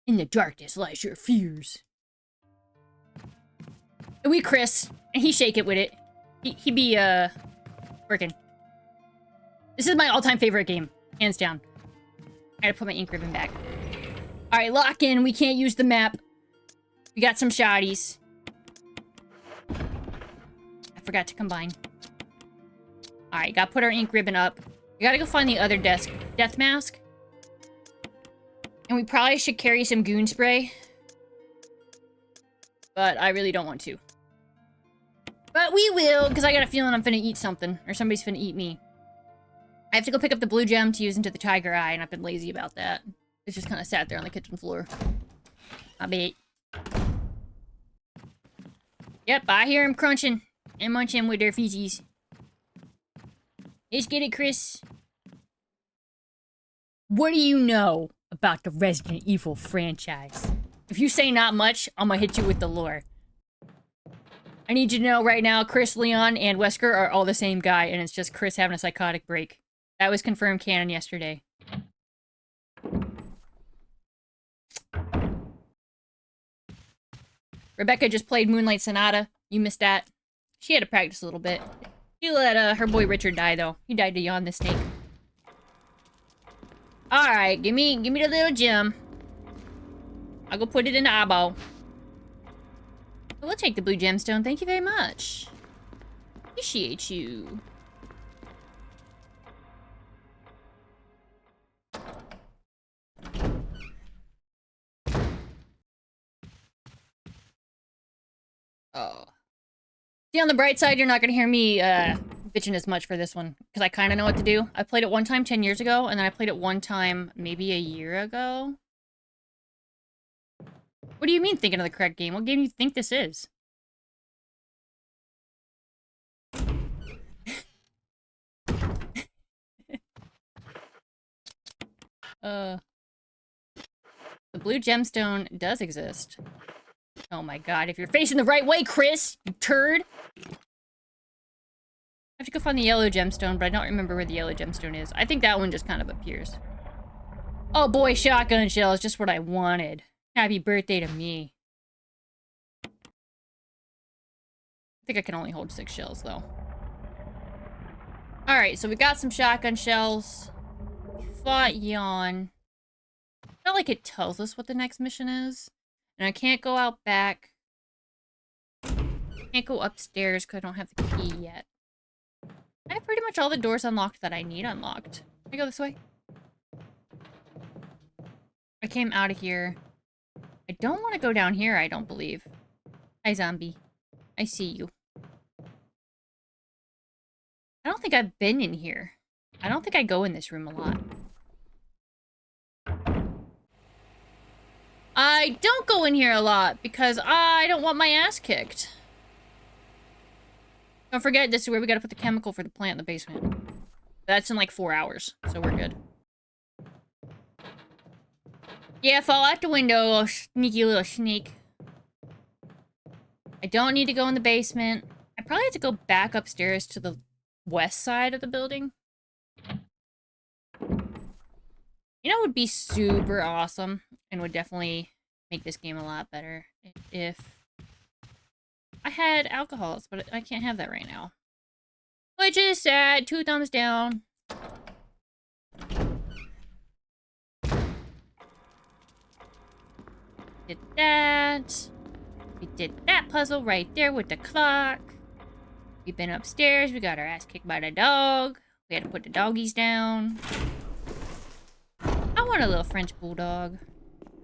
In the darkness lies your fears. And we Chris, and he shake it with it. He be, working. This is my all-time favorite game. Hands down. I gotta put my ink ribbon back. Alright, lock in. We can't use the map. We got some shotties. I forgot to combine. Alright, gotta put our ink ribbon up. We gotta go find the other death mask. And we probably should carry some goon spray. But I really don't want to. But we will, because I got a feeling I'm finna eat something. Or somebody's finna eat me. I have to go pick up the blue gem to use into the tiger eye, and I've been lazy about that. It's just kind of sat there on the kitchen floor. I bet. Yep, I hear him crunching and munching with their feces. Let's get it, Chris. What do you know about the Resident Evil franchise? If you say not much, I'm gonna hit you with the lore. I need you to know right now, Chris, Leon, and Wesker are all the same guy, and it's just Chris having a psychotic break. That was confirmed canon yesterday. Rebecca just played Moonlight Sonata. You missed that. She had to practice a little bit. She let her boy Richard die, though. He died to yawn the snake. Alright, give me the little gem. I'll go put it in the eyeball. We'll take the blue gemstone. Thank you very much. Appreciate you. Oh. See, on the bright side, you're not gonna hear me, bitching as much for this one. Because I kind of know what to do. I played it one time 10 years ago, and then I played it one time maybe a year ago. What do you mean thinking of the correct game? What game do you think this is? The blue gemstone does exist. Oh my god, if you're facing the right way, Chris, you turd! I have to go find the yellow gemstone, but I don't remember where the yellow gemstone is. I think that one just kind of appears. Oh boy, shotgun shell is just what I wanted. Happy birthday to me. I think I can only hold 6 shells, though. Alright, so we got some shotgun shells. We fought Yawn. I feel like it tells us what the next mission is. And I can't go out back. Can't go upstairs because I don't have the key yet. I have pretty much all the doors unlocked that I need unlocked. Can I go this way? I came out of here. I don't want to go down here, I don't believe. Hi, zombie. I see you. I don't think I've been in here. I don't think I go in this room a lot. I don't go in here a lot because I don't want my ass kicked. Don't forget, this is where we gotta put the chemical for the plant in the basement. That's in like 4 hours, so we're good. Yeah, fall out the window, sneaky little snake. I don't need to go in the basement. I probably have to go back upstairs to the west side of the building. You know what would be super awesome and would definitely make this game a lot better if I had alcohols, but I can't have that right now. Which is sad. 2 thumbs down. Did that. We did that puzzle right there with the clock. We've been upstairs. We got our ass kicked by the dog. We had to put the doggies down. I want a little French bulldog.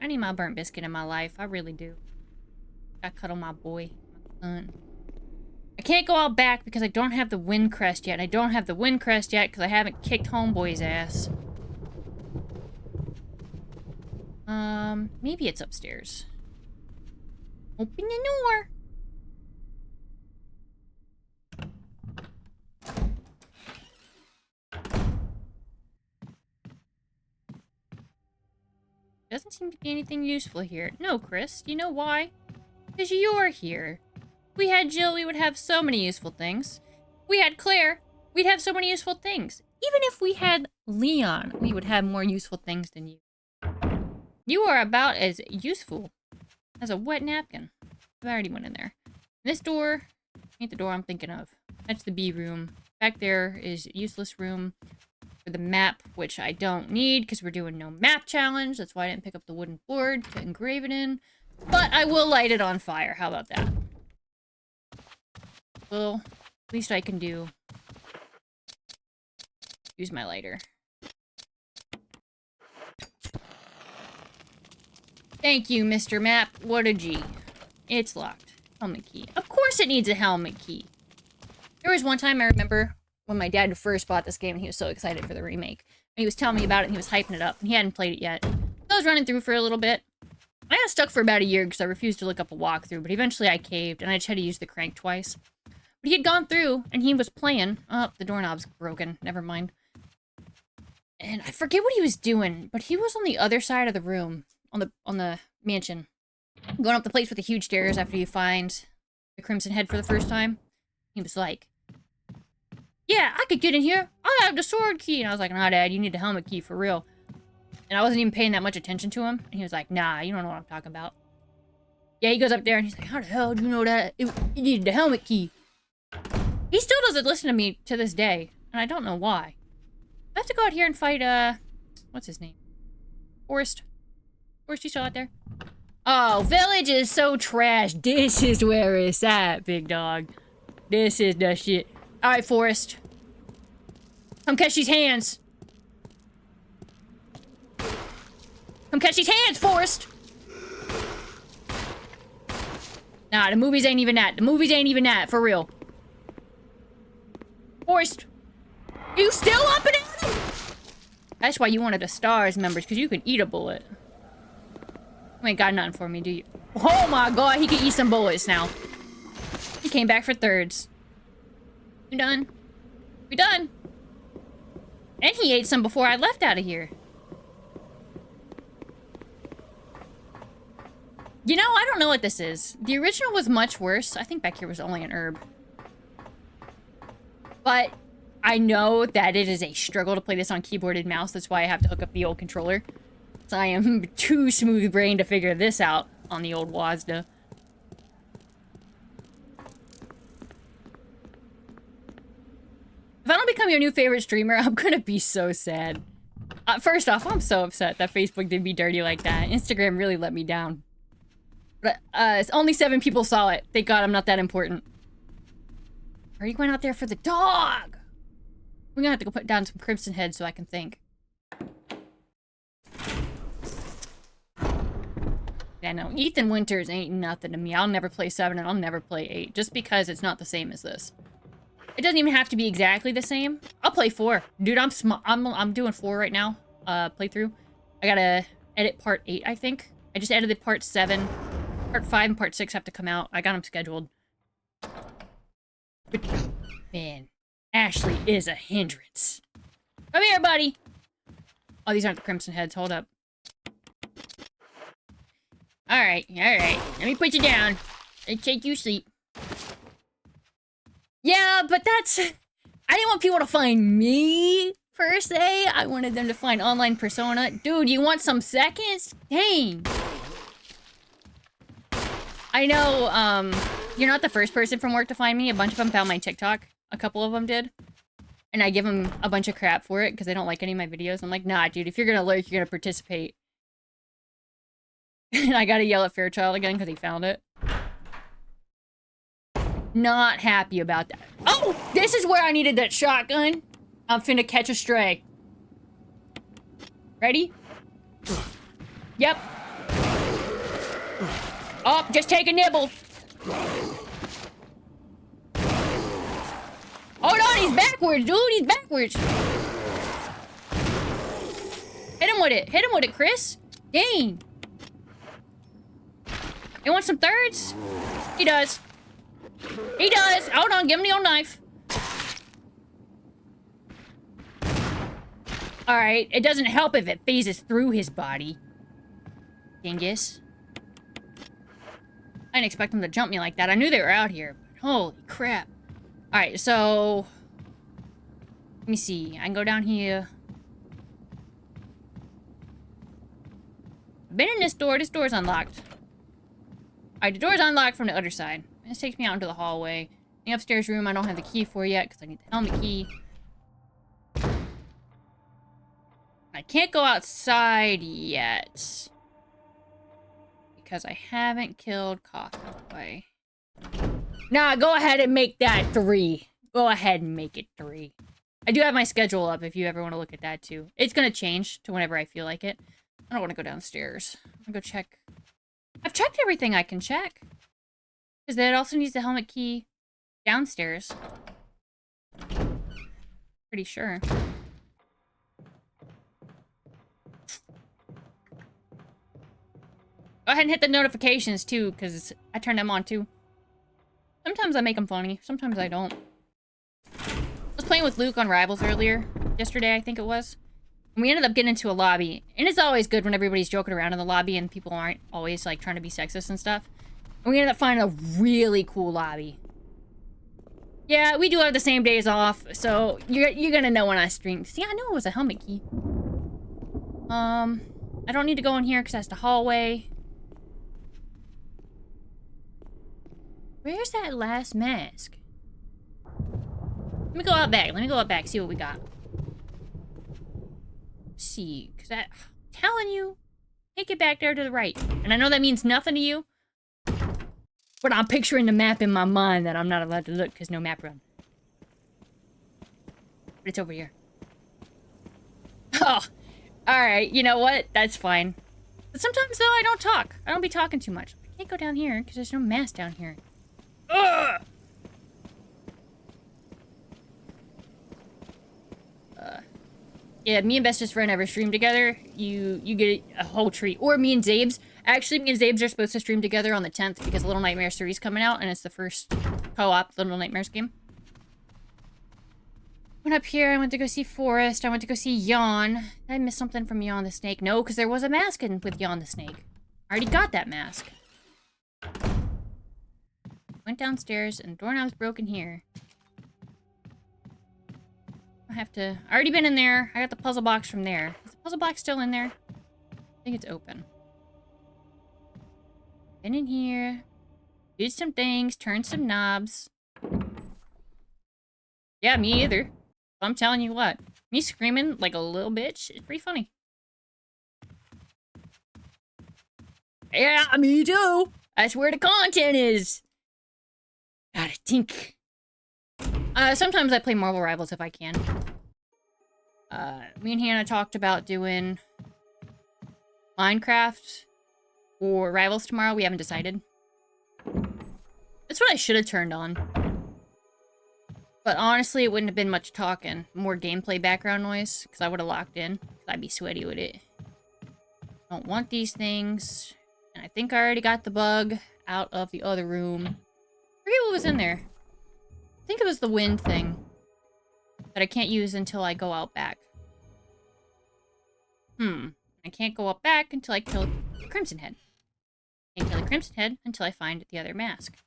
I need my burnt biscuit in my life. I really do. I cuddle my boy. My son. I can't go out back because I don't have the wind crest yet. And I don't have the wind crest yet because I haven't kicked homeboy's ass. Maybe it's upstairs. Open the door. Doesn't seem to be anything useful here. No, Chris. Do you know why? Because you're here. If we had Jill, we would have so many useful things. If we had Claire, we'd have so many useful things. Even if we had Leon, we would have more useful things than you. You are about as useful as a wet napkin. I already went in there. This door ain't the door I'm thinking of. That's the B room. Back there is useless room for the map, which I don't need because we're doing no map challenge. That's why I didn't pick up the wooden board to engrave it in. But I will light it on fire. How about that? Well, least I can do. Use my lighter. Thank you, Mr. Map. What a G. It's locked. Helmet key. Of course it needs a helmet key. There was one time I remember when my dad first bought this game and he was so excited for the remake. And he was telling me about it and he was hyping it up. And he hadn't played it yet. So I was running through for a little bit. I got stuck for about a year because I refused to look up a walkthrough. But eventually I caved and I just had to use the crank twice. But he had gone through and he was playing. Oh, the doorknob's broken. Never mind. And I forget what he was doing. But he was on the other side of the room. On the mansion. Going up the place with the huge stairs after you find the Crimson Head for the first time. He was like, yeah, I could get in here. I have the sword key. And I was like, nah, Dad, you need the helmet key for real. And I wasn't even paying that much attention to him. And he was like, nah, you don't know what I'm talking about. Yeah, he goes up there and he's like, how the hell do you know that you needed the helmet key? He still doesn't listen to me to this day. And I don't know why. I have to go out here and fight, what's his name? Forrest. Forrest, you still out there? Oh, village is so trash. This is where it's at, big dog. This is the shit. Alright, Forrest. Come catch these hands. Come catch these hands, Forrest! Nah, the movies ain't even that. The movies ain't even that, for real. Forrest! Are you still up and at him? That's why you wanted the STARS members, because you can eat a bullet. You ain't got nothing for me, do you? Oh my god, he can eat some bullets now. He came back for thirds. We done? We done? And he ate some before I left out of here. You know, I don't know what this is. The original was much worse. I think back here was only an herb. But I know that it is a struggle to play this on keyboard and mouse. That's why I have to hook up the old controller. So I am too smooth-brained to figure this out on the old WASD. If I don't become your new favorite streamer, I'm gonna be so sad. First off, I'm so upset that Facebook did me dirty like that. Instagram really let me down. But only 7 people saw it. Thank God I'm not that important. Are you going out there for the dog? We're gonna have to go put down some Crimson Head so I can think. Yeah, no, Ethan Winters ain't nothing to me. I'll never play 7 and I'll never play 8 just because it's not the same as this. It doesn't even have to be exactly the same. I'll play 4. Dude, I'm doing 4 right now. Playthrough. I gotta edit part 8, I think. I just edited part 7. Part 5 and part 6 have to come out. I got them scheduled. But, man, Ashley is a hindrance. Come here, buddy. Oh, these aren't the Crimson Heads. Hold up. Alright, alright. Let me put you down. And take you sleep. Yeah, but that's... I didn't want people to find me, per se. I wanted them to find online persona. Dude, you want some seconds? Dang. I know, you're not the first person from work to find me. A bunch of them found my TikTok. A couple of them did. And I give them a bunch of crap for it, because they don't like any of my videos. I'm like, nah, dude, if you're gonna lurk, you're gonna participate. And I gotta yell at Fairchild again, because he found it. Not happy about that. Oh! This is where I needed that shotgun. I'm finna catch a stray. Ready? Yep. Oh, just take a nibble. Hold on, he's backwards, dude. He's backwards. Hit him with it. Hit him with it, Chris. Dang. You want some thirds? He does. He does. Hold on, give him the old knife. Alright, it doesn't help if it phases through his body. Dingus. I didn't expect them to jump me like that. I knew they were out here. But holy crap. Alright, so... Let me see. I can go down here. been in this door. This door's unlocked. Alright, the door's unlocked from the other side. This takes me out into the hallway. The upstairs room I don't have the key for yet because I need the helmet key. I can't go outside yet. Because I haven't killed Coffee. Nah, go ahead and make that 3. Go ahead and make it 3. I do have my schedule up if you ever want to look at that too. It's going to change to whenever I feel like it. I don't want to go downstairs. I'm going to go check. I've checked everything I can check. Because that also needs the helmet key downstairs. Pretty sure. Go ahead and hit the notifications too, because I turn them on too. Sometimes I make them funny, sometimes I don't. I was playing with Luke on Rivals yesterday I think it was. And we ended up getting into a lobby. And it's always good when everybody's joking around in the lobby and people aren't always like trying to be sexist and stuff. And we ended up finding a really cool lobby. Yeah, we do have the same days off, so you're gonna know when I stream. See, I know it was a helmet key. I don't need to go in here because that's the hallway. Where's that last mask? Let me go out back. Let me go out back, see what we got. Let's see, because I'm telling you, take it back there to the right. And I know that means nothing to you, but I'm picturing the map in my mind that I'm not allowed to look because no map run. But it's over here. Oh, alright, you know what? That's fine. But sometimes, though, I don't talk. I don't be talking too much. I can't go down here because there's no mask down here. Ugh! Yeah, me and bestest friend ever stream together, you get a whole treat. Or me and Zabes. Actually, me and Zabes are supposed to stream together on the 10th because Little Nightmares 3 is coming out, and it's the first co-op Little Nightmares game. Went up here, I went to go see Forrest, I went to go see Yawn. Did I miss something from Yawn the Snake? No, because there was a mask in with Yawn the Snake. I already got that mask. Went downstairs, and the doorknob's broken here. I already been in there. I got the puzzle box from there. Is the puzzle box still in there? I think it's open. Been in here. Did some things. Turned some knobs. Yeah, me either. I'm telling you what. Me screaming like a little bitch is pretty funny. Yeah, me too. That's where the content is. Gotta think. Sometimes I play Marvel Rivals if I can. Me and Hannah talked about doing Minecraft or Rivals tomorrow. We haven't decided. That's what I should have turned on. But honestly, it wouldn't have been much talking. More gameplay background noise, because I would have locked in. I'd be sweaty with it. Don't want these things. And I think I already got the bug out of the other room. I forget what was in there. I think it was the wind thing that I can't use until I go out back. I can't go up back until I kill the Crimson Head. Can't kill the Crimson Head until I find the other mask.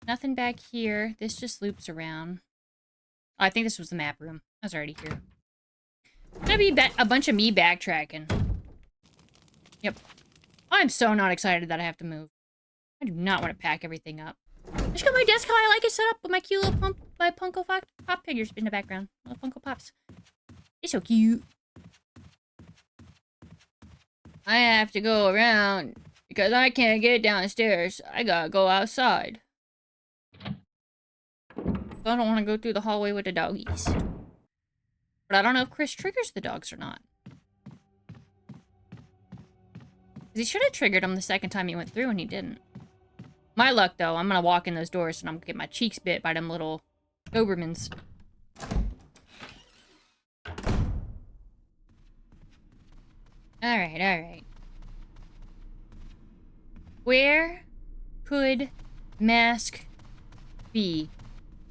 Nothing back here. This just loops around. Oh, I think this was the map room. I was already here. It's gonna be a bunch of me backtracking. Yep. I'm so not excited that I have to move. I do not want to pack everything up. I just got my desk how I like it set up with my cute little Funko Pop figures in the background. Little Funko Pops. It's so cute. I have to go around because I can't get downstairs. I gotta go outside. I don't want to go through the hallway with the doggies. But I don't know if Chris triggers the dogs or not. He should have triggered them the second time he went through and he didn't. My luck, though, I'm gonna walk in those doors and I'm gonna get my cheeks bit by them little Dobermans. Alright, alright. Where could mask be?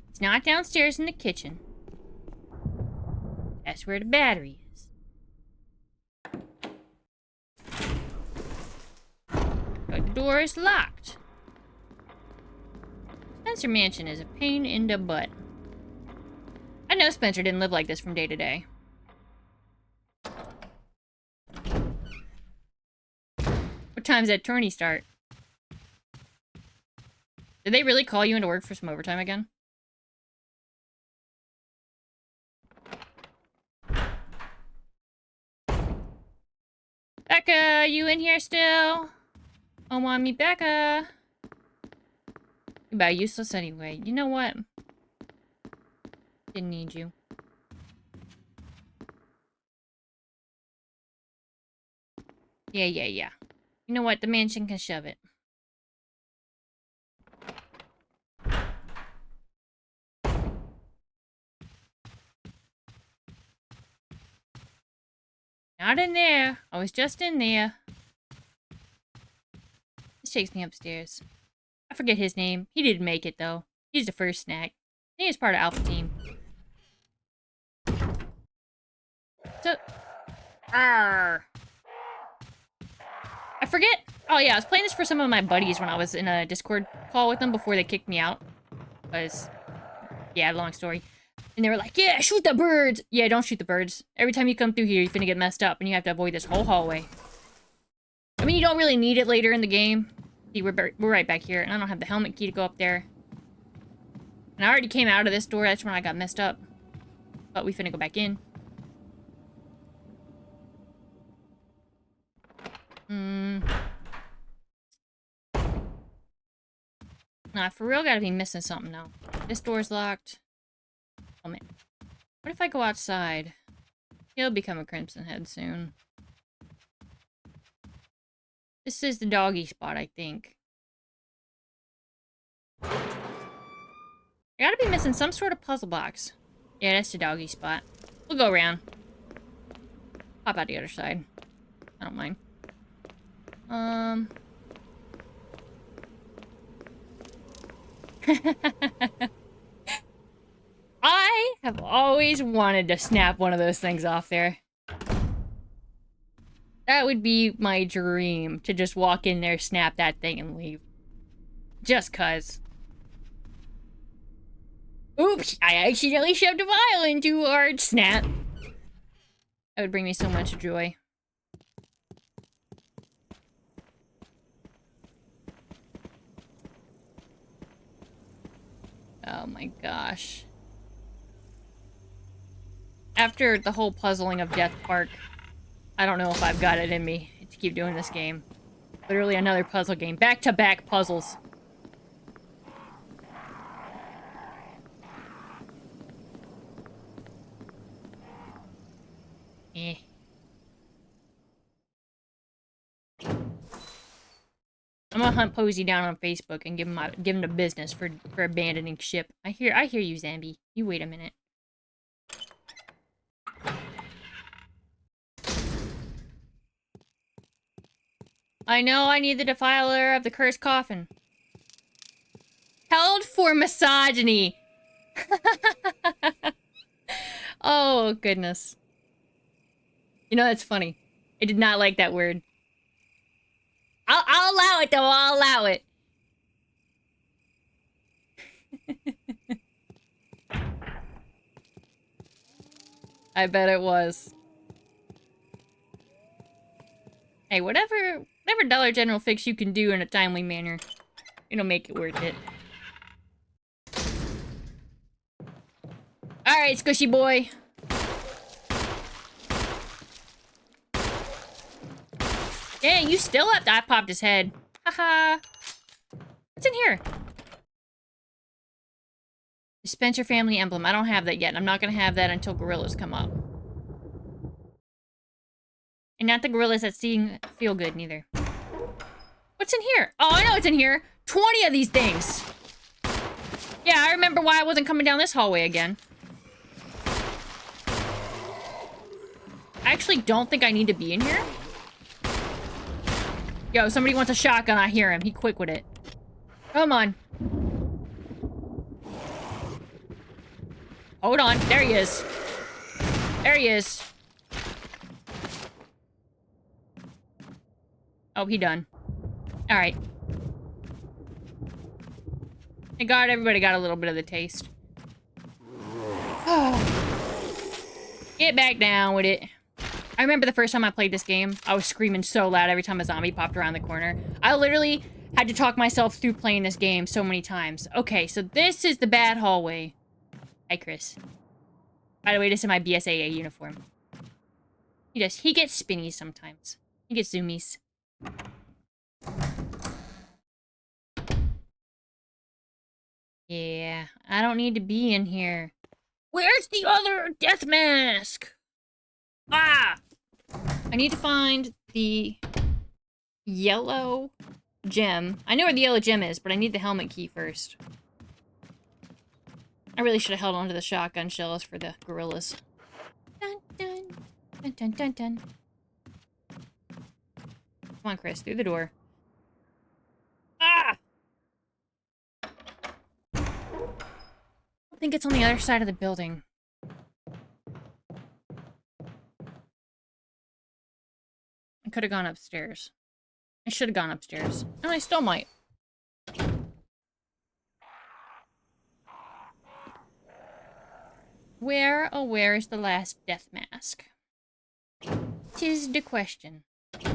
It's not downstairs in the kitchen. That's where the battery is. But the door is locked. Spencer Mansion is a pain in the butt. I know Spencer didn't live like this from day to day. What time's that tourney start? Did they really call you into work for some overtime again? Becca, you in here still? Oh, want me, Becca? You're about useless anyway. You know what? Didn't need you. Yeah. You know what? The mansion can shove it. Not in there. I was just in there. This takes me upstairs. I forget his name. He didn't make it, though. He's the first snack. He was part of Alpha Team. So... Arrgh. I forget. Oh, yeah. I was playing this for some of my buddies when I was in a Discord call with them before they kicked me out. Because... yeah, long story. And they were like, yeah, shoot the birds! Yeah, don't shoot the birds. Every time you come through here, you're finna get messed up, and you have to avoid this whole hallway. I mean, you don't really need it later in the game. See, we're right back here, and I don't have the helmet key to go up there. And I already came out of this door, that's when I got messed up. But we finna go back in. Nah, for real, gotta be missing something now. This door's locked. Oh, man. What if I go outside? He'll become a Crimson Head soon. This is the doggy spot, I think. I gotta be missing some sort of puzzle box. Yeah, that's the doggy spot. We'll go around. Pop out the other side. I don't mind. I have always wanted to snap one of those things off there. That would be my dream, to just walk in there, snap that thing, and leave. Just cuz. Oops! I accidentally shoved a violin too hard. Snap. That would bring me so much joy. Oh my gosh. After the whole puzzling of Death Park, I don't know if I've got it in me to keep doing this game. Literally another puzzle game. Back-to-back puzzles. Eh. I'm gonna hunt Posey down on Facebook and give him the business for abandoning ship. I hear you, Zambi. You wait a minute. I know I need the defiler of the cursed coffin. Held for misogyny. Oh, goodness. You know, that's funny. I did not like that word. I'll allow it, though. I'll allow it. I bet it was. Hey, whatever Dollar General fix you can do in a timely manner, it'll make it worth it. Alright, squishy boy. Dang, you still up? I popped his head. Haha. What's in here? Dispenser family emblem. I don't have that yet. I'm not gonna have that until gorillas come up. And not the gorillas that feel good, neither. What's in here? Oh, I know what's in here. 20 of these things. Yeah, I remember why I wasn't coming down this hallway again. I actually don't think I need to be in here. Yo, somebody wants a shotgun. I hear him. He quick with it. Come on. Hold on. There he is. There he is. Oh, he done. Alright. Thank God everybody got a little bit of the taste. Get back down with it. I remember the first time I played this game, I was screaming so loud every time a zombie popped around the corner. I literally had to talk myself through playing this game so many times. Okay, so this is the bad hallway. Hi, Chris. By the way, this is my BSAA uniform. He does. He gets spinnies sometimes. He gets zoomies. Yeah, I don't need to be in here. Where's the other death mask? Ah! I need to find the yellow gem. I know where the yellow gem is, but I need the helmet key first. I really should have held on to the shotgun shells for the gorillas. Dun, dun, dun, dun, dun, dun. Come on, Chris, through the door. Ah! I think it's on the other side of the building. I could have gone upstairs. I should have gone upstairs. And I still might. Where, oh where is the last death mask? 'Tis the question. What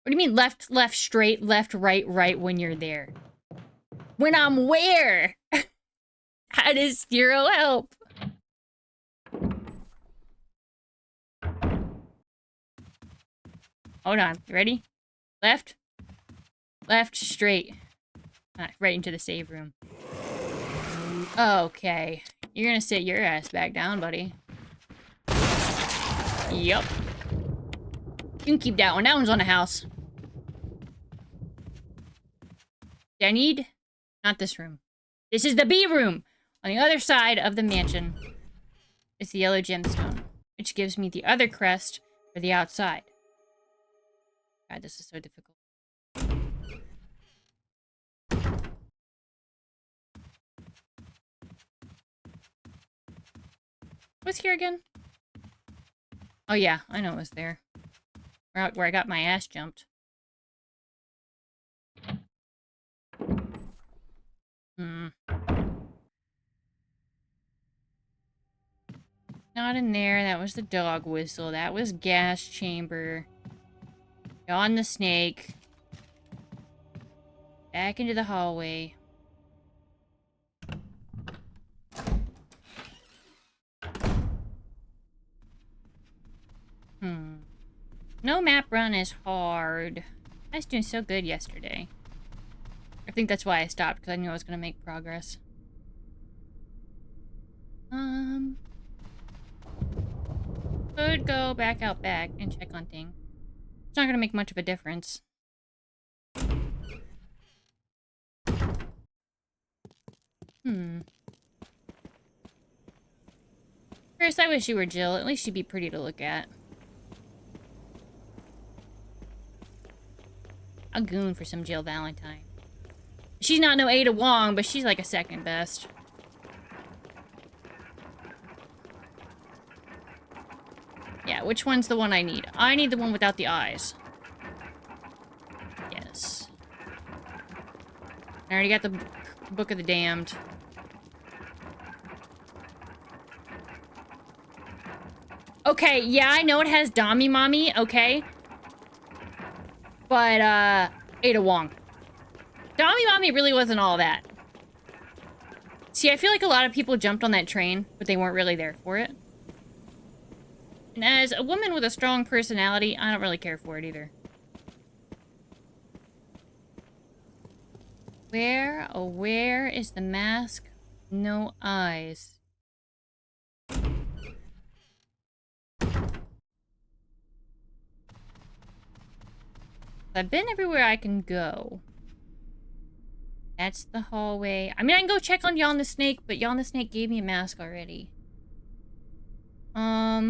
do you mean left, left, straight, left, right, right when you're there? When I'm where? That is zero help. Hold on, you ready? Left, left, straight. Right into the save room. Okay, you're gonna sit your ass back down, buddy. Yup. You can keep that one. That one's on the house. I need... Not this room. This is the B room! On the other side of the mansion is the yellow gemstone, which gives me the other crest for the outside. God, this is so difficult. What's here again? Oh yeah, I know it was there. Where I got my ass jumped. Not in there. That was the dog whistle. That was gas chamber. On the snake. Back into the hallway. No map run is hard. I was doing so good yesterday. I think that's why I stopped, because I knew I was going to make progress. Could go back out back and check on things. It's not going to make much of a difference. Chris, I wish you were Jill. At least she'd be pretty to look at. A goon for some Jill Valentine. She's not no Ada Wong, but she's like a second best. Yeah, which one's the one I need? I need the one without the eyes. Yes. I already got the Book of the Damned. Okay, yeah, I know it has Dommy Mommy, okay? But, Ada Wong. Dommy Mommy really wasn't all that. See, I feel like a lot of people jumped on that train, but they weren't really there for it. And as a woman with a strong personality, I don't really care for it either. Where, oh where is the mask? No eyes. I've been everywhere I can go. That's the hallway. I mean, I can go check on Yawn the Snake, but Yawn the Snake gave me a mask already. I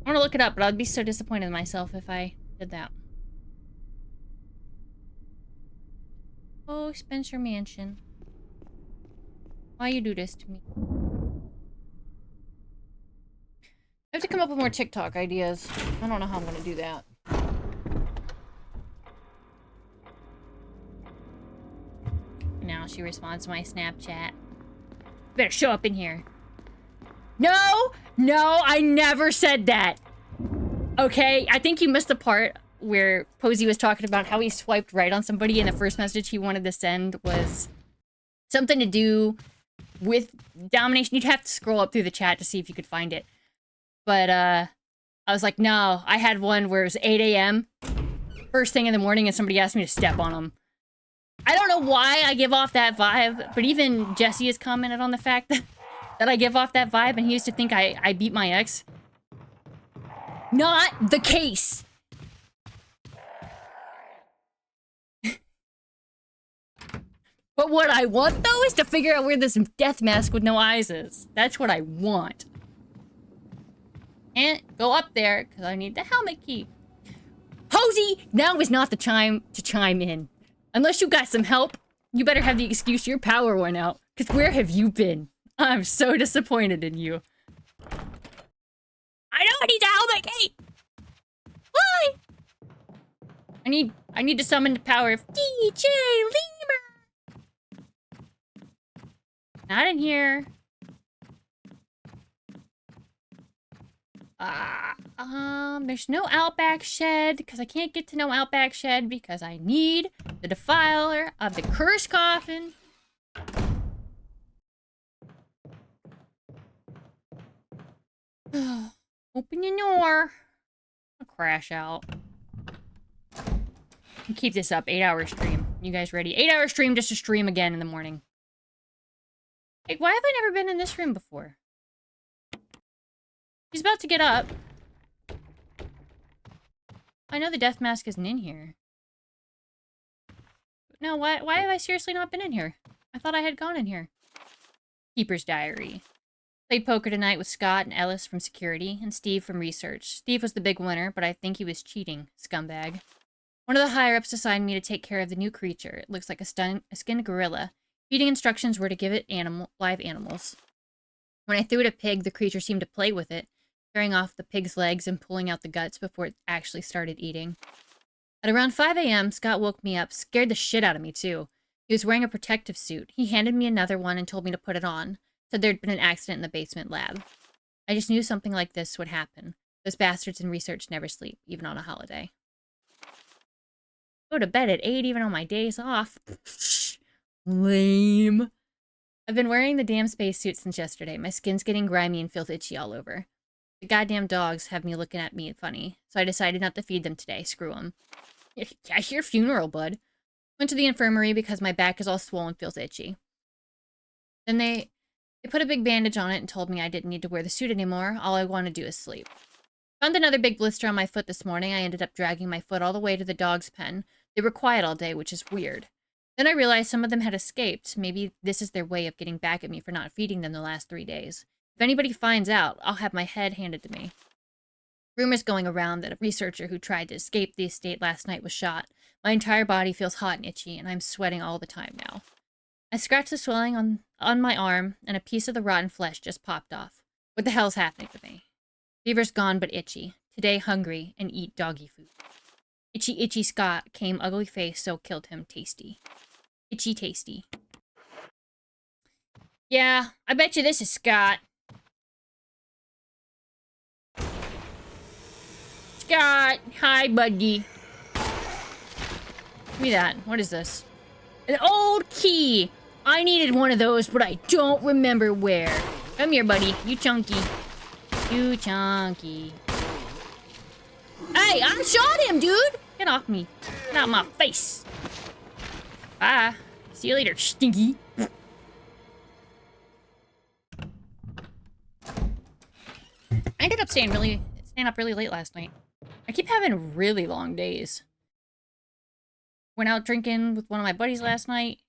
want to look it up, but I'd be so disappointed in myself if I did that. Oh, Spencer Mansion. Why you do this to me? I have to come up with more TikTok ideas. I don't know how I'm gonna do that. Now she responds to my Snapchat. Better show up in here. No! No, I never said that. Okay, I think you missed the part where Posey was talking about how he swiped right on somebody and the first message he wanted to send was something to do with domination. You'd have to scroll up through the chat to see if you could find it. But, I was like, no, I had one where it was 8 a.m. first thing in the morning and somebody asked me to step on them. I don't know why I give off that vibe, but even Jesse has commented on the fact that I give off that vibe, and he used to think I beat my ex. Not the case! But what I want, though, is to figure out where this death mask with no eyes is. That's what I want. And go up there, because I need the helmet key. Posey, now is not the time to chime in. Unless you got some help, you better have the excuse your power went out. Because where have you been? I'm so disappointed in you. I know I need the helmet key! Why? I need to summon the power of DJ Lemur! Not in here. There's no Outback Shed, because I can't get to no Outback Shed because I need the defiler of the cursed coffin. Open your door. I'll crash out. And keep this up. 8-hour stream. You guys ready? 8-hour stream just to stream again in the morning. Hey, why have I never been in this room before? She's about to get up. I know the death mask isn't in here. No, why have I seriously not been in here? I thought I had gone in here. Keeper's Diary. Played poker tonight with Scott and Ellis from security and Steve from research. Steve was the big winner, but I think he was cheating. Scumbag. One of the higher-ups assigned me to take care of the new creature. It looks like a skinned gorilla. Feeding instructions were to give it live animals. When I threw it a pig, the creature seemed to play with it, tearing off the pig's legs and pulling out the guts before it actually started eating. At around 5 a.m., Scott woke me up, scared the shit out of me, too. He was wearing a protective suit. He handed me another one and told me to put it on. Said there'd been an accident in the basement lab. I just knew something like this would happen. Those bastards in research never sleep, even on a holiday. Go to bed at 8 even on my days off. Lame. I've been wearing the damn spacesuit since yesterday. My skin's getting grimy and feels itchy all over. The goddamn dogs have me looking at me funny, so I decided not to feed them today. Screw them. I hear funeral, bud. Went to the infirmary because my back is all swollen and feels itchy. Then they put a big bandage on it and told me I didn't need to wear the suit anymore. All I want to do is sleep. Found another big blister on my foot this morning. I ended up dragging my foot all the way to the dog's pen. They were quiet all day, which is weird. Then I realized some of them had escaped. Maybe this is their way of getting back at me for not feeding them the last 3 days. If anybody finds out, I'll have my head handed to me. Rumors going around that a researcher who tried to escape the estate last night was shot. My entire body feels hot and itchy, and I'm sweating all the time now. I scratched the swelling on my arm, and a piece of the rotten flesh just popped off. What the hell's happening to me? Fever's gone but itchy. Today hungry and eat doggy food. Itchy itchy Scott came ugly face, so killed him tasty. Itchy tasty. Yeah, I bet you this is Scott. Scott, hi buddy. Give me that. What is this? An old key. I needed one of those, but I don't remember where. Come here, buddy. You chunky. You chunky. Hey, I shot him, dude! Get off me. Get out of my face. Bye. See you later, stinky. I ended up staying up really late last night. I keep having really long days. Went out drinking with one of my buddies last night.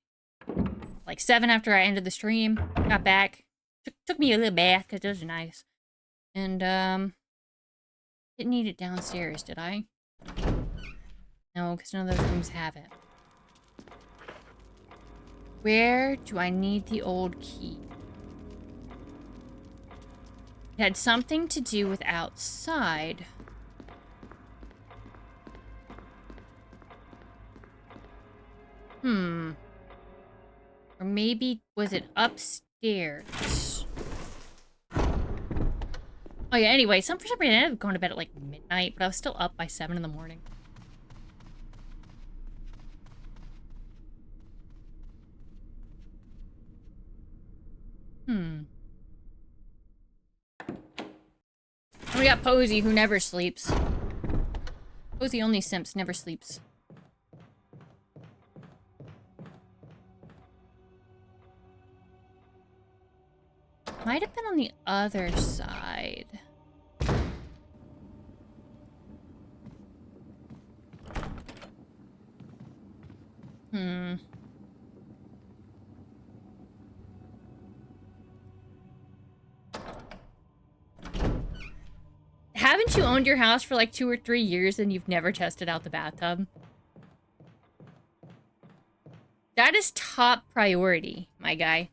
Like 7 after I ended the stream. Got back. Took me a little bath because those are nice. And, didn't need it downstairs, did I? No, because none of those rooms have it. Where do I need the old key? It had something to do with outside. Or maybe, was it upstairs? downstairs. Oh yeah, anyway, for some reason I ended up going to bed at like midnight, but I was still up by 7 in the morning. And we got Posey, who never sleeps. Posey only simps, never sleeps. Might have been on the other side. Haven't you owned your house for like 2 or 3 years and you've never tested out the bathtub? That is top priority, my guy.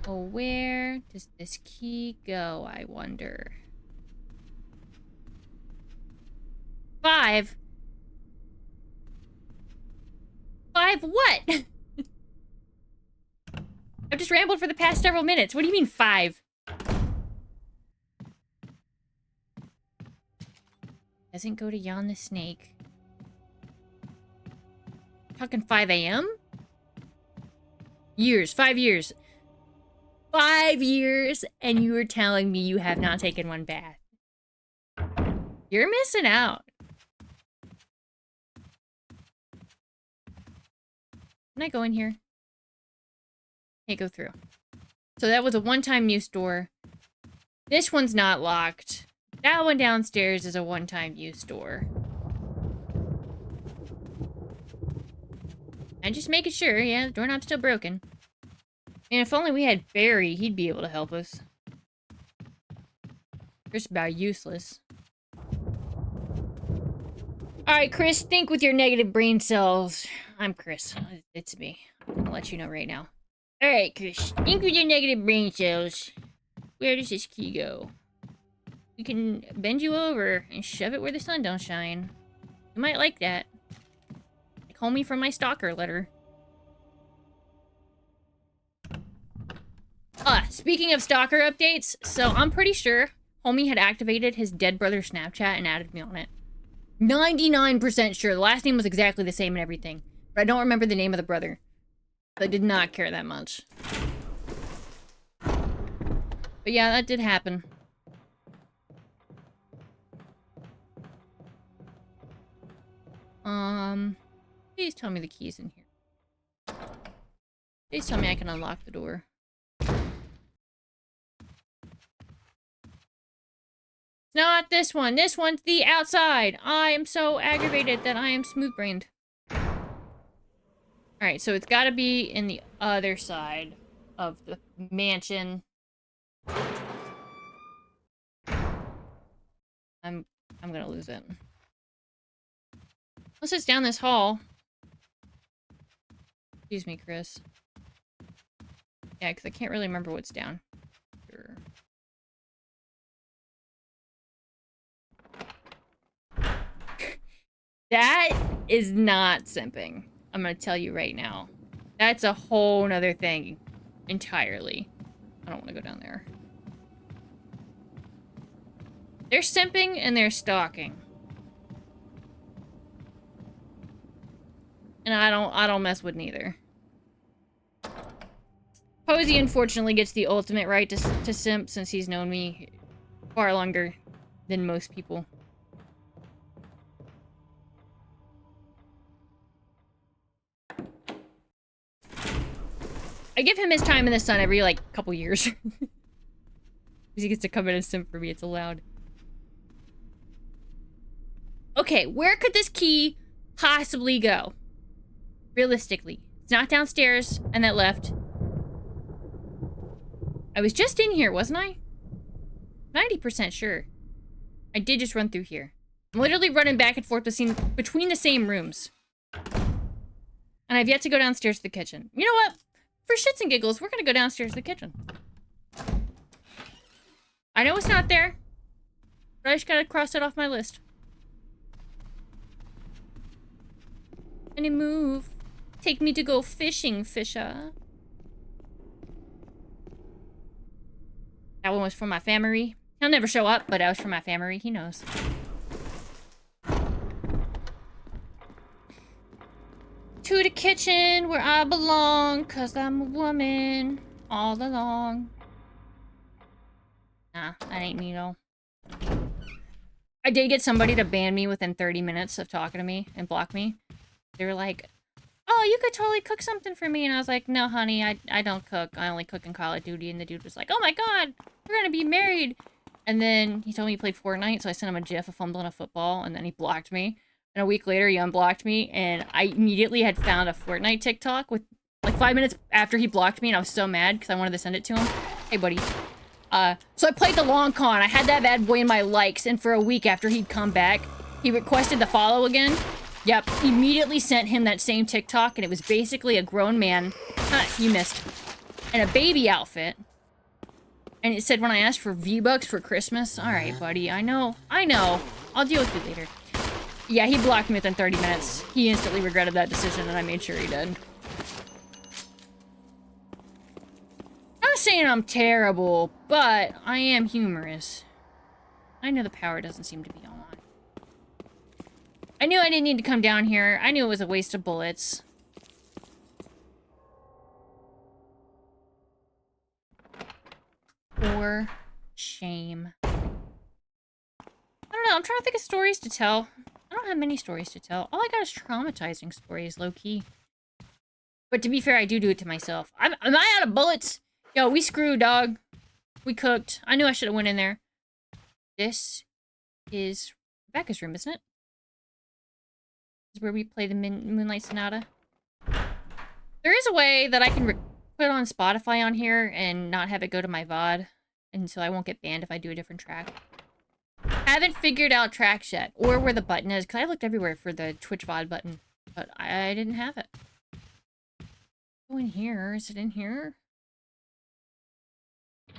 Where does this key go, I wonder? 5? 5 what? I've just rambled for the past several minutes. What do you mean 5? Doesn't go to yawn the snake. Talking 5 a.m.? Years. 5 years. 5 years, and you were telling me you have not taken one bath. You're missing out. Can I go in here? Can't go through. So that was a one-time use door. This one's not locked. That one downstairs is a one-time use door. I'm just making sure, yeah, the doorknob's still broken. And if only we had Barry, he'd be able to help us. Just about useless. Alright, Chris, think with your negative brain cells. I'm Chris. It's me. I'll let you know right now. Alright, Chris, think with your negative brain cells. Where does this key go? We can bend you over and shove it where the sun don't shine. You might like that. Like homie from my stalker letter. Speaking of stalker updates, so I'm pretty sure homie had activated his dead brother Snapchat and added me on it. 99% sure. The last name was exactly the same and everything. But I don't remember the name of the brother. I did not care that much. But yeah, that did happen. Please tell me the key's in here. Please tell me I can unlock the door. Not this one. This one's the outside. I am so aggravated that I am smooth-brained. Alright, so it's gotta be in the other side of the mansion. I'm gonna lose it. Unless it's down this hall. Excuse me, Chris. Yeah, because I can't really remember what's down here. That is not simping. I'm gonna tell you right now. That's a whole nother thing entirely. I don't want to go down there. They're simping and they're stalking. And I don't mess with neither. Posey unfortunately gets the ultimate right to simp since he's known me far longer than most people. I give him his time in the sun every, like, couple years. Because he gets to come in and simp for me. It's allowed. Okay, where could this key possibly go? Realistically. It's not downstairs and that left. I was just in here, wasn't I? 90% sure. I did just run through here. I'm literally running back and forth between the same rooms. And I've yet to go downstairs to the kitchen. You know what? For shits and giggles, we're gonna go downstairs to the kitchen. I know it's not there, but I just gotta cross it off my list. Any move? Take me to go fishing, Fisher. That one was for my family. He'll never show up, but that was for my family. He knows. To the kitchen where I belong, 'cause I'm a woman all along. Nah, that ain't me, though. I did get somebody to ban me within 30 minutes of talking to me and block me. They were like, oh, you could totally cook something for me. And I was like, no, honey, I don't cook. I only cook in Call of Duty. And the dude was like, oh my god, we're gonna be married. And then he told me he played Fortnite, so I sent him a gif of fumbling a football, and then he blocked me. And a week later, he unblocked me, and I immediately had found a Fortnite TikTok with, like, 5 minutes after he blocked me, and I was so mad because I wanted to send it to him. Hey, buddy. So I played the long con. I had that bad boy in my likes, and for a week after he'd come back, he requested to follow again. Yep, immediately sent him that same TikTok, and it was basically a grown man. You missed. In a baby outfit. And it said when I asked for V-Bucks for Christmas. Alright, buddy, I know. I'll deal with you later. Yeah, he blocked me within 30 minutes. He instantly regretted that decision, and I made sure he did. I'm not saying I'm terrible, but I am humorous. I know the power doesn't seem to be on. I knew I didn't need to come down here. I knew it was a waste of bullets. For shame. I don't know, I'm trying to think of stories to tell. I don't have many stories to tell. All I got is traumatizing stories, low-key. But to be fair, I do it to myself. Am I out of bullets? Yo, we screwed, dog. We cooked. I knew I should have went in there. This is Rebecca's room, isn't it? This is where we play the Moonlight Sonata. There is a way that I can put it on Spotify on here and not have it go to my VOD. And so I won't get banned if I do a different track. Haven't figured out tracks yet, or where the button is, because I looked everywhere for the Twitch VOD button, but I didn't have it. Go in here. Is it in here?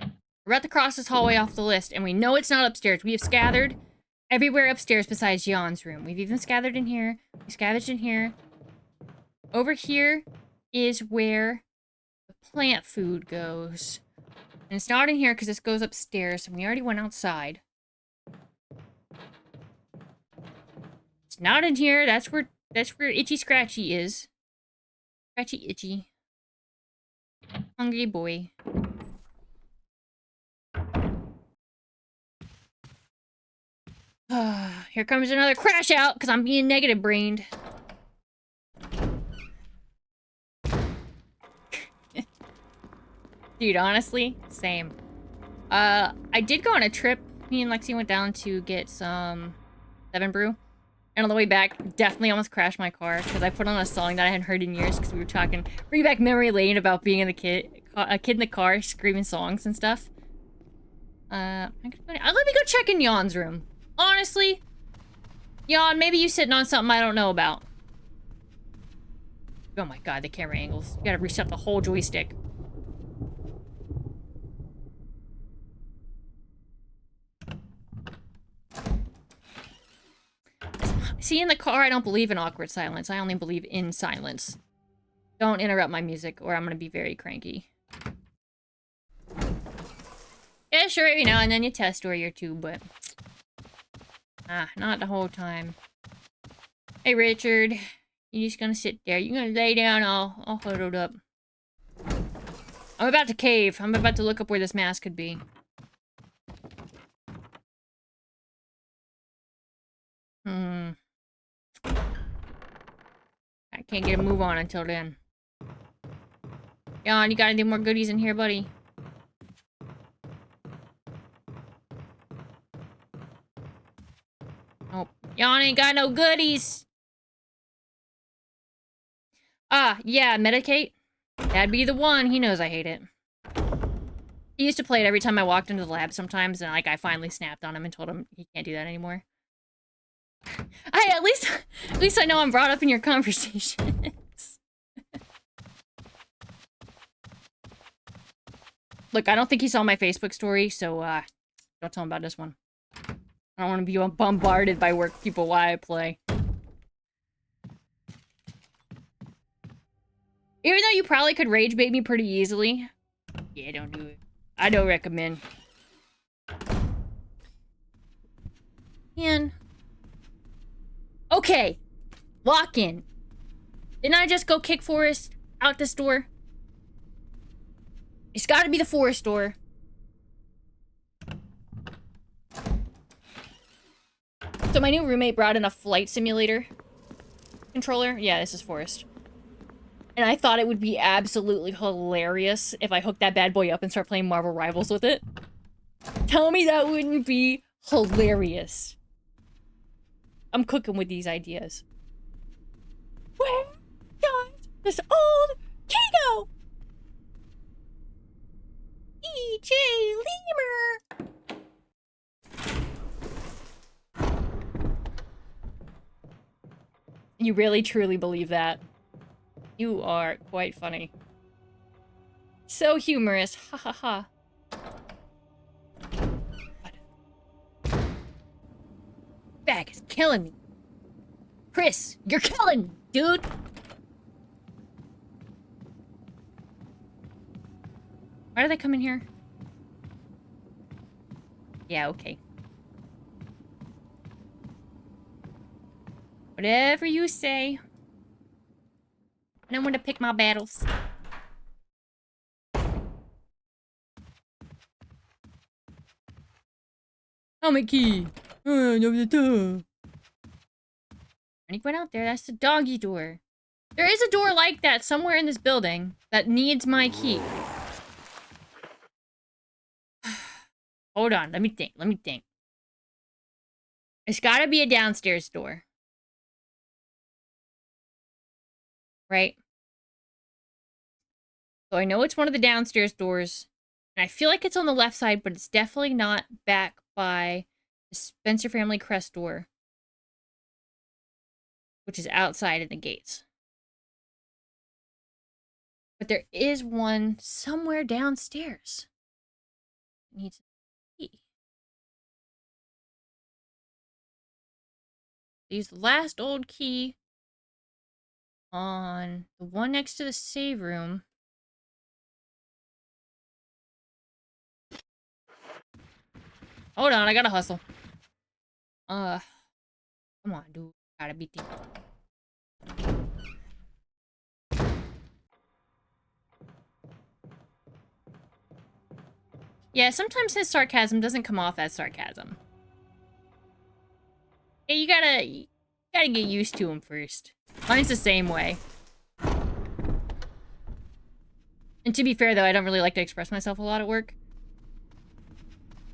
We're about to cross this hallway off the list, and we know it's not upstairs. We have scattered everywhere upstairs besides Jan's room. We've even scattered in here. We scavenged in here. Over here is where the plant food goes. And it's not in here because this goes upstairs, and we already went outside. It's not in here. That's where Itchy Scratchy is. Scratchy Itchy. Hungry boy. Here comes another crash out because I'm being negative brained. Dude, honestly, same. I did go on a trip. Me and Lexi went down to get some 7 Brew. And on the way back, definitely almost crashed my car because I put on a song that I hadn't heard in years because we were talking, bring back memory lane about being in a kid in the car screaming songs and stuff. Let me go check in Jan's room. Honestly, Jan, maybe you sitting on something I don't know about. Oh my god, the camera angles. You gotta reset the whole joystick. See, in the car, I don't believe in awkward silence. I only believe in silence. Don't interrupt my music, or I'm gonna be very cranky. Yeah, sure, every now and then you test story or two, but... not the whole time. Hey, Richard. You just gonna sit there. You're gonna lay down all huddled up. I'm about to cave. I'm about to look up where this mask could be. I can't get a move on until then. Jan, you got any more goodies in here, buddy? Nope. Jan ain't got no goodies! Yeah, medicate. That'd be the one. He knows I hate it. He used to play it every time I walked into the lab sometimes, and like I finally snapped on him and told him he can't do that anymore. At least I know I'm brought up in your conversations. Look, I don't think he saw my Facebook story, so don't tell him about this one. I don't want to be bombarded by work people while I play. Even though you probably could rage bait me pretty easily. Yeah, don't do it. I don't recommend. Man. Okay. Lock in. Didn't I just go kick Forrest out this door? It's gotta be the Forrest door. So my new roommate brought in a flight simulator controller. Yeah, this is Forrest. And I thought it would be absolutely hilarious if I hooked that bad boy up and start playing Marvel Rivals with it. Tell me that wouldn't be hilarious. I'm cooking with these ideas. Where does this old key go? E.J. Lemur! You really truly believe that? You are quite funny. So humorous. Ha ha ha. Bag is killing me. Chris, you're killing me, dude. Why did they come in here? Yeah, okay. Whatever you say. I know when to pick my battles. Oh, my key. Anyone out there? That's the doggy door. There is a door like that somewhere in this building that needs my key. Hold on, let me think. It's gotta be a downstairs door. Right? So I know it's one of the downstairs doors. And I feel like it's on the left side, but it's definitely not back by the Spencer Family Crest door. Which is outside of the gates. But there is one somewhere downstairs. It needs a key. Use the last old key on the one next to the save room. Hold on, I gotta hustle. Come on, dude. Gotta beat the... Yeah, sometimes his sarcasm doesn't come off as sarcasm. Yeah, you gotta get used to him first. Mine's the same way. And to be fair, though, I don't really like to express myself a lot at work.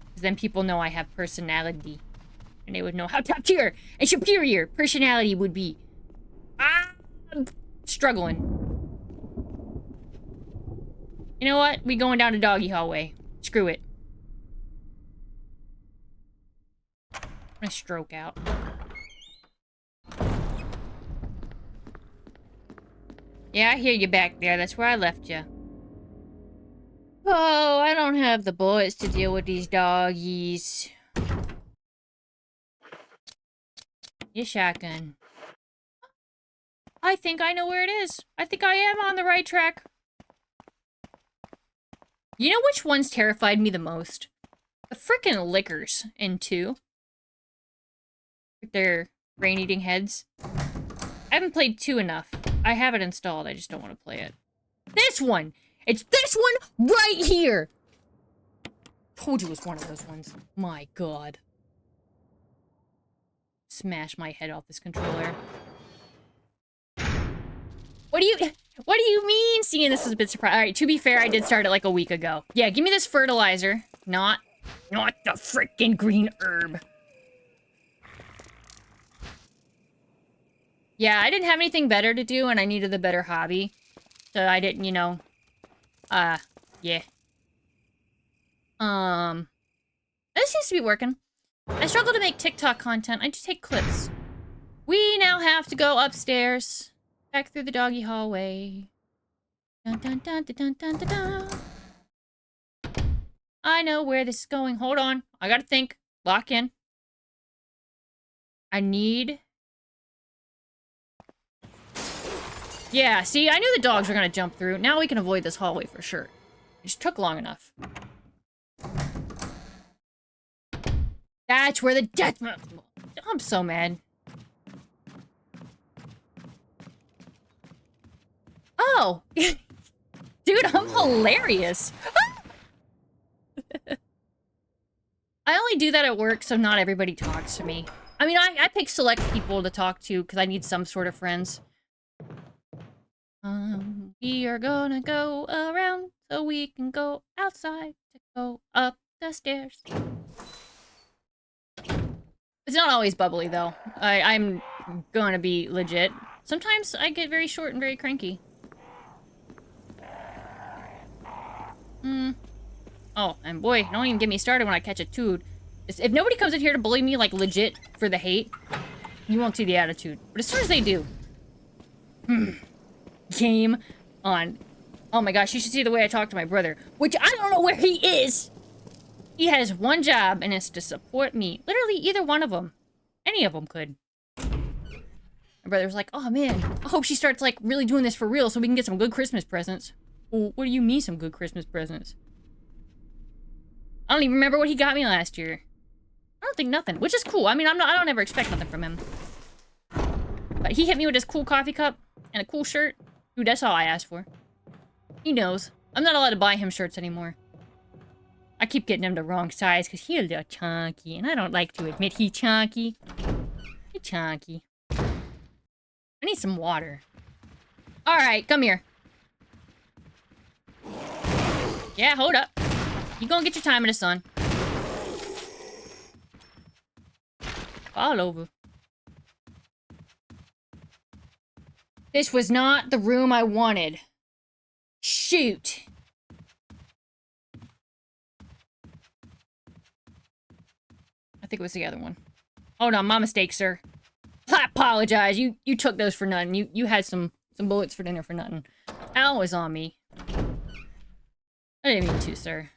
Because then people know I have personality. And they would know how top tier and superior personality would be. I'm struggling. You know what? We going down a doggy hallway. Screw it. I'm gonna stroke out. Yeah, I hear you back there. That's where I left you. Oh, I don't have the bullets to deal with these doggies. Your shotgun. I think I know where it is. I think I am on the right track. You know which ones terrified me the most? The frickin' lickers in 2. With their brain-eating heads. I haven't played 2 enough. I have it installed, I just don't want to play it. This one! It's this one right here! Told you it was one of those ones. My god. Smash my head off this controller. What do you mean seeing this is a bit surprised? Alright, to be fair, I did start it like a week ago. Yeah, give me this fertilizer. Not the frickin' green herb. Yeah, I didn't have anything better to do, and I needed a better hobby. So I didn't, you know... yeah. This seems to be working. I struggle to make TikTok content. I just take clips. We now have to go upstairs. Back through the doggy hallway. Dun dun dun dun dun dun dun. I know where this is going. Hold on. I gotta think. Lock in. I need... Yeah, see, I knew the dogs were gonna jump through. Now we can avoid this hallway for sure. It just took long enough. That's where the death... I'm so mad. Oh! Dude, I'm hilarious! I only do that at work, so not everybody talks to me. I mean, I pick select people to talk to, because I need some sort of friends. We are gonna go around, so we can go outside to go up the stairs. It's not always bubbly, though. I'm gonna be legit. Sometimes I get very short and very cranky. Oh, and boy, don't even get me started when I catch a toad. If nobody comes in here to bully me, like, legit, for the hate, you won't see the attitude. But as soon as they do... Game on. Oh my gosh, you should see the way I talk to my brother. Which, I don't know where he is! He has one job, and it's to support me. Literally, either one of them. Any of them could. My brother's like, oh man, I hope she starts, like, really doing this for real so we can get some good Christmas presents. Well, what do you mean, some good Christmas presents? I don't even remember what he got me last year. I don't think nothing, which is cool. I mean, I don't ever expect nothing from him. But he hit me with this cool coffee cup and a cool shirt. Dude, that's all I asked for. He knows. I'm not allowed to buy him shirts anymore. I keep getting him the wrong size because he's a little chunky, and I don't like to admit he's chunky. He's chunky. I need some water. Alright, come here. Yeah, hold up. You gonna get your time in the sun. All over. This was not the room I wanted. Shoot. I think it was the other one. Hold on, my mistake, sir. I apologize. You took those for nothing. You had some bullets for dinner for nothing. That was on me. I didn't mean to, sir.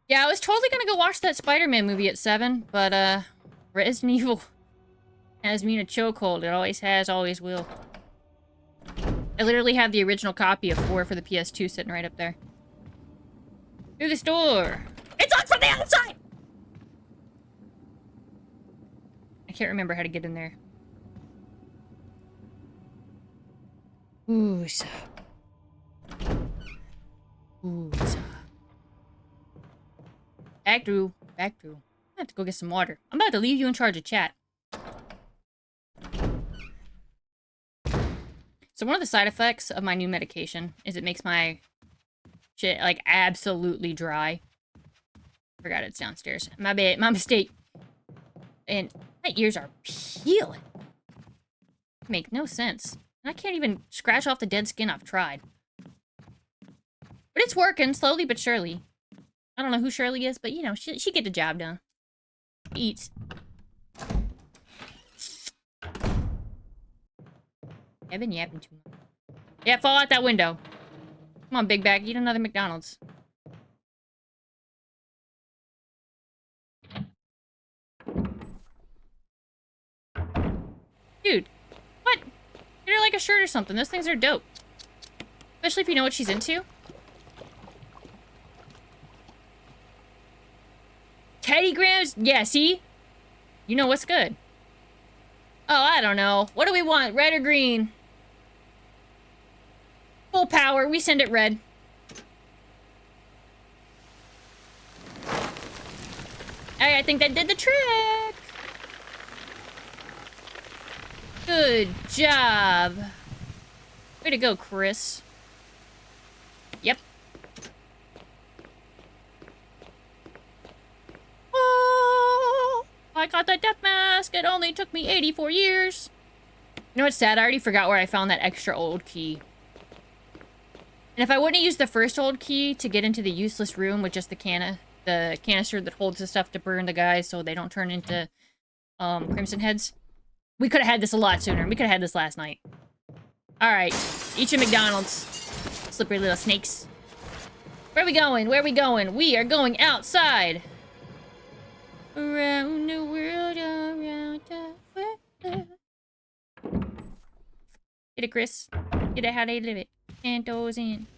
Yeah, I was totally gonna go watch that Spider-Man movie at 7, but, Resident Evil has me in a chokehold. It always has, always will. I literally have the original copy of 4 for the PS2 sitting right up there. Through this door! It's on from the other side! I can't remember how to get in there. Ooh, so. Ooh, so. Back through. Back through. I have to go get some water. I'm about to leave you in charge of chat. So one of the side effects of my new medication is it makes my shit, like, absolutely dry. Forgot it's downstairs. My bad. My mistake. And my ears are peeling. Make no sense. I can't even scratch off the dead skin. I've tried. But it's working, slowly but surely. I don't know who Shirley is, but, you know, she get the job done. Eats. I've been yapping too much. Yeah, fall out that window. Come on, big bag. Eat another McDonald's. Dude. What? Get her like a shirt or something. Those things are dope. Especially if you know what she's into. Teddy Grahams? Yeah, see? You know what's good. Oh, I don't know. What do we want? Red or green? Full power. We send it red. Hey, I think that did the trick. Good job. Way to go, Chris. Yep. Oh, I got the death mask. It only took me 84 years. You know what's sad? I already forgot where I found that extra old key. And if I wouldn't have used the first old key to get into the useless room with just the canister that holds the stuff to burn the guys so they don't turn into crimson heads, we could have had this a lot sooner. We could have had this last night. Alright, eat your McDonald's. Slippery little snakes. Where are we going? Where are we going? We are going outside. Around the world, around the world. Get it, Chris. Get it how they live it. 10 toes in.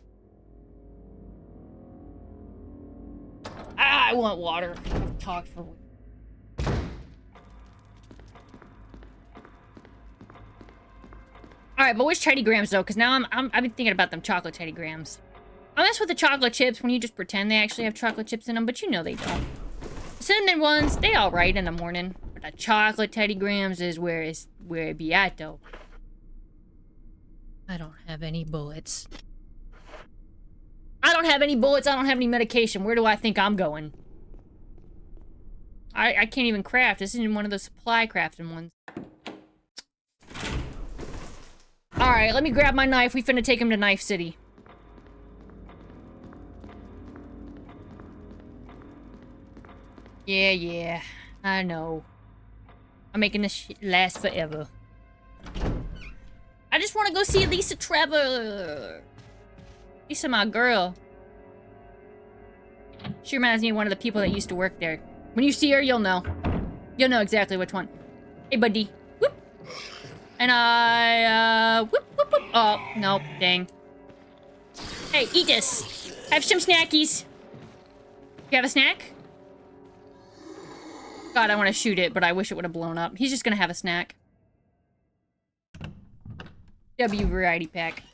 Ah, I want water. I've talked for... Alright, but which Teddy Grahams, though? Because now I've been thinking about them chocolate Teddy Grahams. I mess with the chocolate chips when you just pretend they actually have chocolate chips in them, but you know they don't. The cinnamon ones, they alright in the morning. But the chocolate Teddy Grahams is where it be at, though. I don't have any bullets. I don't have any bullets, I don't have any medication. Where do I think I'm going? I can't even craft. This isn't one of those supply crafting ones. Alright, let me grab my knife. We finna take him to Knife City. Yeah. I know. I'm making this shit last forever. I just want to go see Lisa Trevor. Lisa, my girl. She reminds me of one of the people that used to work there. When you see her, you'll know. You'll know exactly which one. Hey, buddy. Whoop. And whoop. Oh, nope. Dang. Hey, eat this. Have some snackies. You have a snack? God, I want to shoot it, but I wish it would have blown up. He's just gonna have a snack. W variety pack.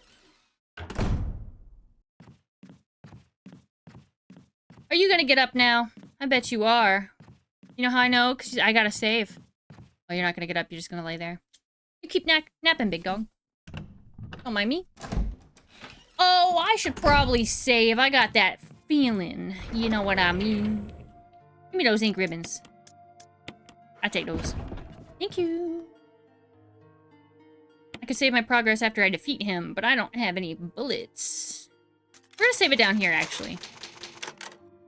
Are you gonna get up now? I bet you are. You know how I know? Because I gotta save. Oh, you're not gonna get up. You're just gonna lay there. You keep napping, big dog. Don't mind me. Oh, I should probably save. I got that feeling. You know what I mean. Give me those ink ribbons. I take those. Thank you. I could save my progress after I defeat him, but I don't have any bullets. We're gonna save it down here, actually.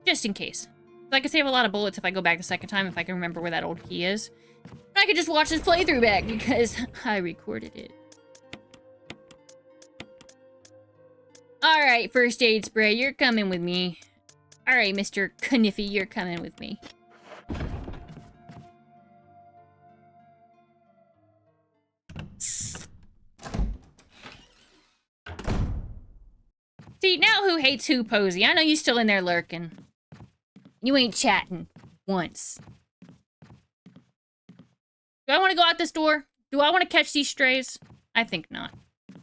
Just in case. So I could save a lot of bullets if I go back a second time, if I can remember where that old key is. And I could just watch this playthrough back, because I recorded it. Alright, first aid spray, you're coming with me. Alright, Mr. Kniffy, you're coming with me. See, now who hates who, Posey? I know you still in there lurking. You ain't chatting once. Do I want to go out this door? Do I want to catch these strays? I think not. I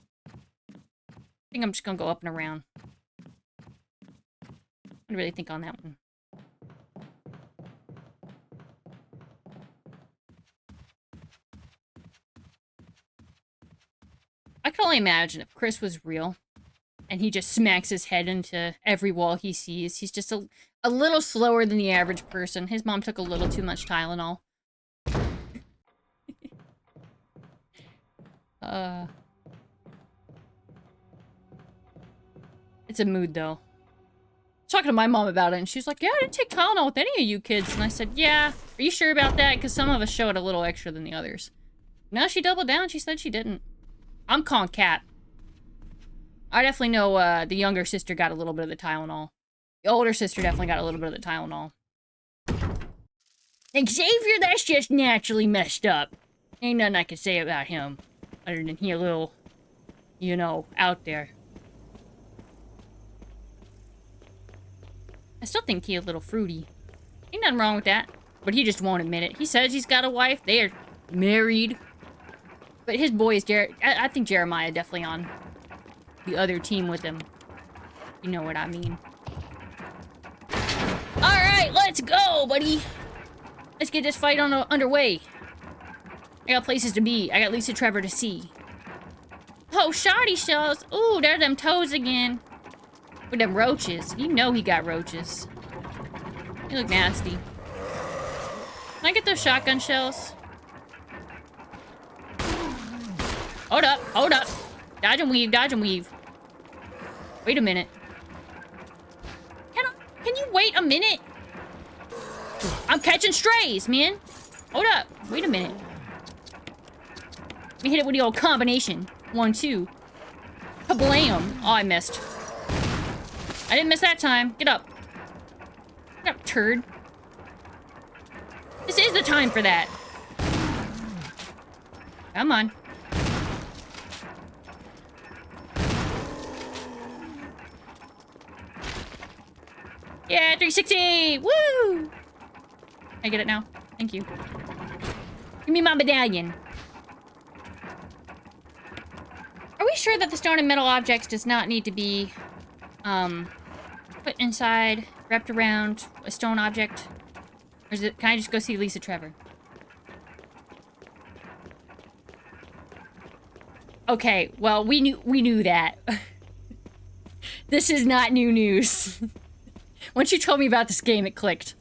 think I'm just gonna go up and around. I really think on that one. I can only imagine if Chris was real and he just smacks his head into every wall he sees. He's just a little slower than the average person. His mom took a little too much Tylenol. It's a mood, though. Talking to my mom about it, and she's like, yeah, I didn't take Tylenol with any of you kids. And I said, yeah, are you sure about that? Because some of us showed a little extra than the others. No, she doubled down. She said she didn't. I'm calling Cat. I definitely know the younger sister got a little bit of the Tylenol. The older sister definitely got a little bit of the Tylenol. And Xavier, that's just naturally messed up. Ain't nothing I can say about him. Other than he a little, you know, out there. I still think he a little fruity. Ain't nothing wrong with that. But he just won't admit it. He says he's got a wife. They are married. But his boy is I think Jeremiah definitely on the other team with him. You know what I mean. Alright, let's go, buddy. Let's get this fight underway. I got places to be. I got Lisa Trevor to see. Oh, shoddy shells. Ooh, there are them toes again. With them roaches. You know he got roaches. They look nasty. Can I get those shotgun shells? Hold up, hold up. Dodge and weave, dodge and weave. Wait a minute. Can you wait a minute? I'm catching strays, man. Hold up. Wait a minute. Let me hit it with the old combination. 1, 2. Kablam. Oh, I missed. I didn't miss that time. Get up. Get up, turd. This is the time for that. Come on. Yeah, 360! Woo! I get it now. Thank you. Give me my medallion. Are we sure that the stone and metal objects does not need to be, put inside, wrapped around a stone object? Or is it, can I just go see Lisa Trevor? Okay, well, we knew that. This is not new news. Once you told me about this game, it clicked.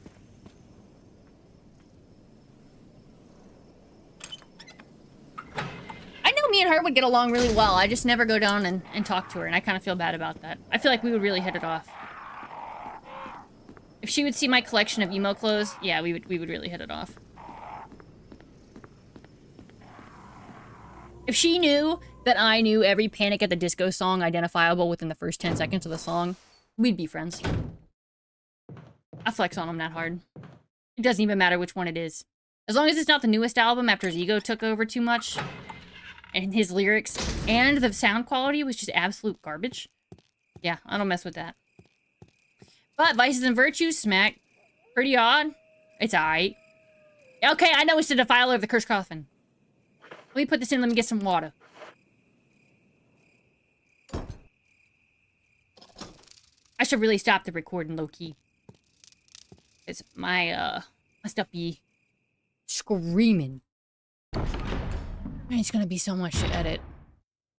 I know me and her would get along really well. I just never go down and talk to her, and I kind of feel bad about that. I feel like we would really hit it off. If she would see my collection of emo clothes, yeah, we would really hit it off. If she knew that I knew every Panic at the Disco song identifiable within the first 10 seconds of the song, we'd be friends. I flex on him that hard. It doesn't even matter which one it is. As long as it's not the newest album after his ego took over too much, and his lyrics and the sound quality was just absolute garbage. Yeah, I don't mess with that. But Vices and Virtues, smack. Pretty odd. It's alright. Okay, I know it's the Defiler of the Cursed Coffin. Let me put this in, let me get some water. I should really stop the recording low-key. It's my stuff be screaming. It's gonna be so much to edit.